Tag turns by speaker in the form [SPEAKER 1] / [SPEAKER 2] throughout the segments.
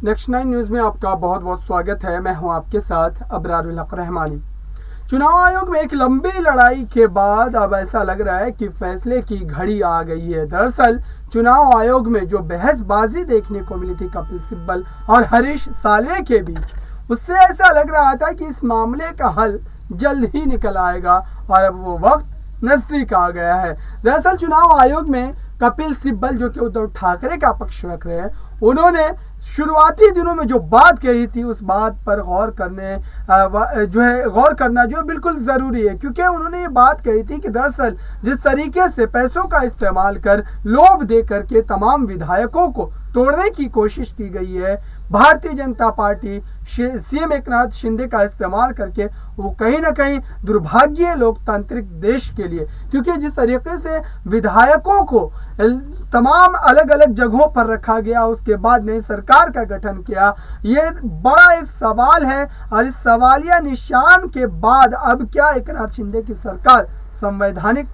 [SPEAKER 1] Next 9 news में आपका बहुत बहुत स्वागत है। मैं हूं आपके साथ अबरारुल हक रहमानी। चुनाव आयोग में एक लंबी लड़ाई के बाद अब ऐसा लग रहा है कि फैसले की घड़ी आ गई है। दरअसल चुनाव आयोग में जो बहसबाजी देखने को मिली थी कपिल सिब्बल और हरीश साल्वे के बीच, उससे ऐसा लग रहा था कि इस मामले का हल जल्द ही निकल आएगा और अब वो वक्त नजदीक आ गया है। दरअसल चुनाव आयोग में कपिल सिब्बल जो कि उद्धव ठाकरे का पक्ष रख रहे हैं, उन्होंने शुरुआती दिनों में जो बात कही थी उस बात पर गौर करना बिल्कुल ज़रूरी है, क्योंकि उन्होंने ये बात कही थी कि दरअसल जिस तरीके से पैसों का इस्तेमाल कर लोभ दे करके तमाम विधायकों को तोड़ने की कोशिश की गई है, भारतीय जनता पार्टी सीएम एकनाथ शिंदे का इस्तेमाल करके, वो कहीं ना कहीं दुर्भाग्य लोकतांत्रिक देश के लिए, क्योंकि जिस तरीके से विधायकों को तमाम अलग अलग जगहों पर रखा गया, उसके बाद नई सरकार का गठन किया, ये बड़ा एक सवाल है। और इस सवालिया निशान के बाद अब क्या एकनाथ शिंदे की सरकार संवैधानिक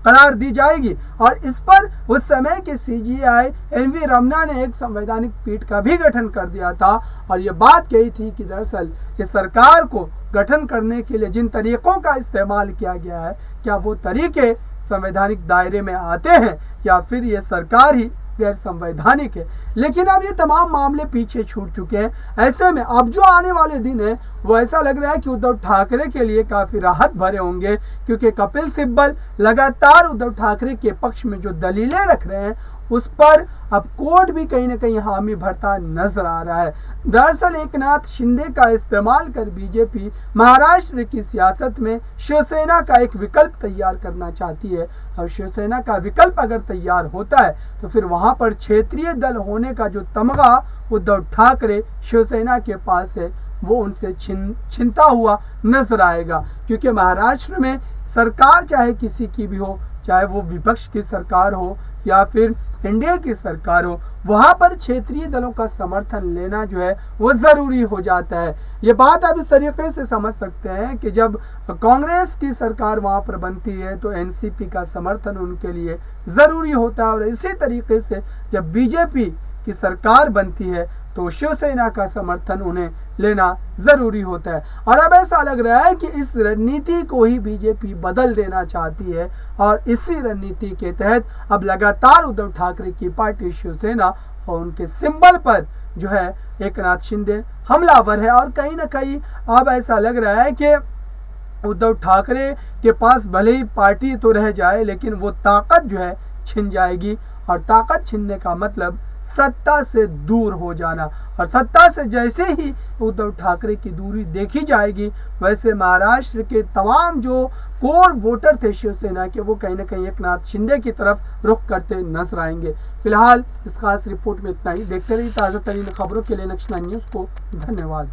[SPEAKER 1] करार दी जाएगी? और इस पर उस समय के सीजीआई एनवी रमना ने एक संवैधानिक पीठ का भी गठन कर दिया था और ये बात कही थी कि दरअसल इस सरकार को गठन करने के लिए जिन तरीकों का इस्तेमाल किया गया है, क्या वो तरीके संवैधानिक दायरे में आते हैं या फिर ये सरकार ही गैर संवैधानिक है। लेकिन अब ये तमाम मामले पीछे छूट चुके हैं। ऐसे में अब जो आने वाले दिन है वो ऐसा लग रहा है कि उद्धव ठाकरे के लिए काफी राहत भरे होंगे, क्योंकि कपिल सिब्बल लगातार उद्धव ठाकरे के पक्ष में जो दलीलें रख रहे हैं उस पर अब कोर्ट भी कहीं ना कहीं हामी भरता नजर आ रहा है। दरअसल एकनाथ शिंदे का इस्तेमाल कर बीजेपी महाराष्ट्र की सियासत में शिवसेना का एक विकल्प तैयार करना चाहती है, और शिवसेना का विकल्प अगर तैयार होता है तो फिर वहां पर क्षेत्रीय दल होने का जो तमगा उद्धव ठाकरे शिवसेना के पास है वो उनसे छिनता हुआ नजर आएगा, क्योंकि महाराष्ट्र में सरकार चाहे किसी की भी हो, चाहे वो विपक्ष की सरकार हो या फिर इंडिया की सरकार हो, वहां पर क्षेत्रीय दलों का समर्थन लेना जो है वो जरूरी हो जाता है। ये बात आप इस तरीके से समझ सकते हैं कि जब कांग्रेस की सरकार वहां पर बनती है तो एनसीपी का समर्थन उनके लिए जरूरी होता है, और इसी तरीके से जब बीजेपी की सरकार बनती है तो शिवसेना का समर्थन उन्हें लेना जरूरी होता है। और अब ऐसा लग रहा है कि इस रणनीति को ही बीजेपी बदल देना चाहती है, और इसी रणनीति के तहत अब लगातार उद्धव ठाकरे की पार्टी शिवसेना और उनके सिंबल पर जो है एकनाथ शिंदे हमलावर है। और कहीं ना कहीं अब ऐसा लग रहा है कि उद्धव ठाकरे के पास भले ही पार्टी तो रह जाए, लेकिन वो ताकत जो है छिन जाएगी, और ताकत छीनने का मतलब सत्ता से दूर हो जाना। और सत्ता से जैसे ही उद्धव ठाकरे की दूरी देखी जाएगी, वैसे महाराष्ट्र के तमाम जो कोर वोटर थे शिवसेना के, वो कहीं ना कहीं एकनाथ शिंदे की तरफ रुख करते नजर आएंगे। फिलहाल इस खास रिपोर्ट में इतना ही। देखते रहिए ताज़ा तरीन खबरों के लिए नेक्स्ट 9 न्यूज़ को। धन्यवाद।